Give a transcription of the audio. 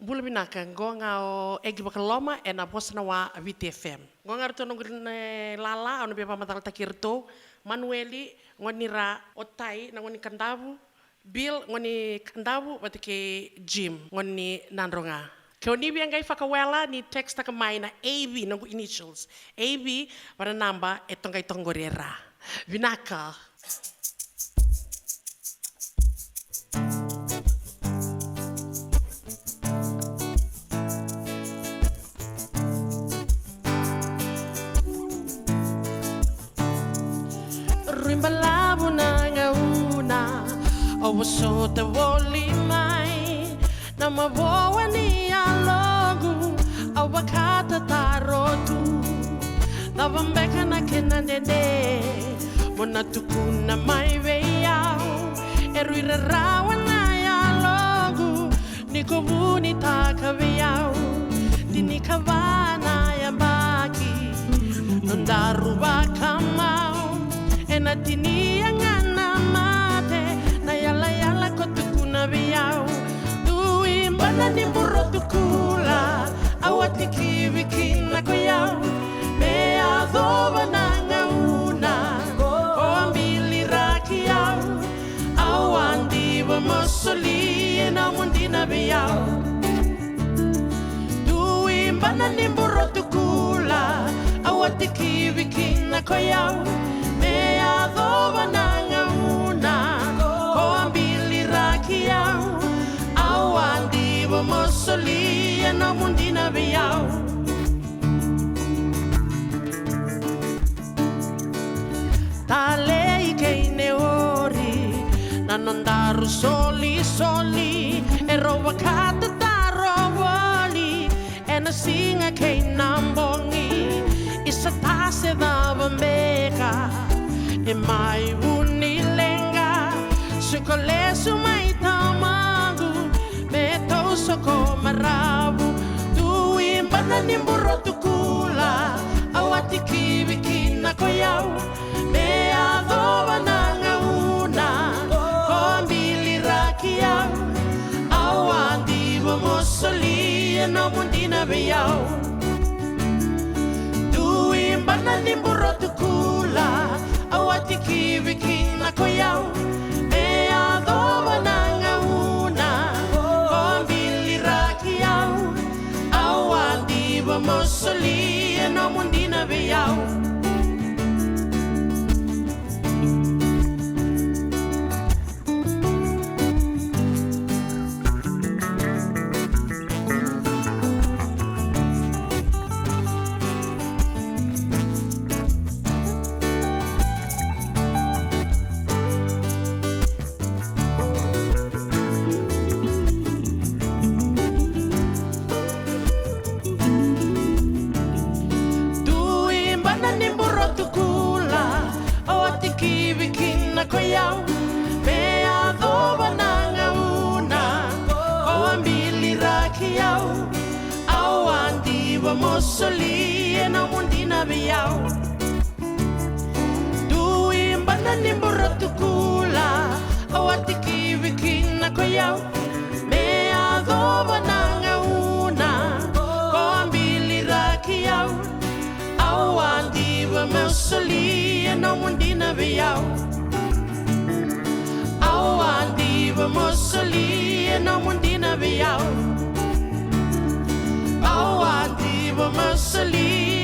Bulbinaka ngonga o egi bakaloma e na bosna wa VTFM. Ngonga rito nongurine lala ono bepa matal takirto Manueli ngonira otai na ngoni kandavu Bill ngoni kandavu batike Jim ngoni nandronga. Keoni biangai fakawela ni text takamai na AB nangu initials. AB para namba etongai tongorera. Vinaka. Rimbalabu na ngauna awaso te woli mai na maboa ni alogu awakata tarotu lavambeka na kena nene mona tukuna mai veiau eruira rawa na alogu niko buni taka veiau dini kavana ya baki nondaru bakamau ena tini angana mate na yala kotukuna biau dui mbana ni burro tukula awati kiwiki na koyau me adoba na ngauna o ambili raki au awandi wa mosoli na mundina biau dui mbana ni burro tukula awati kiwiki na koyau me adoba na ngauna o ambili raki au awandi wa mosoli na mundina biau tale ikeine ori na nondaru soli e roba kata tarovoli e na singa kei nambongi isa tase da bambeka e mai unilenga sukole sumai tamagu me toso komarabu dui mbana nimburo tukula awati kiwiki na koyau me adoba na ngauna kombili rakiau awandi wa mosoli na mundina beyau dui mbana nimburo tukula awati kiwiki na koyau me adoba na ngauna kombili rakiau awandi wa mosoli na mundina beyau koyau me adoba na ngauna o ambili rakiau awandi wa mosoli na mundina beyau dui mbana nimbura tukula awati kiwiki na koyau me adoba na ngauna o ambili rakiau awandi wa mosoli na mundina beyau awandi wa mosoli na mundina beyau awandi wa mosoli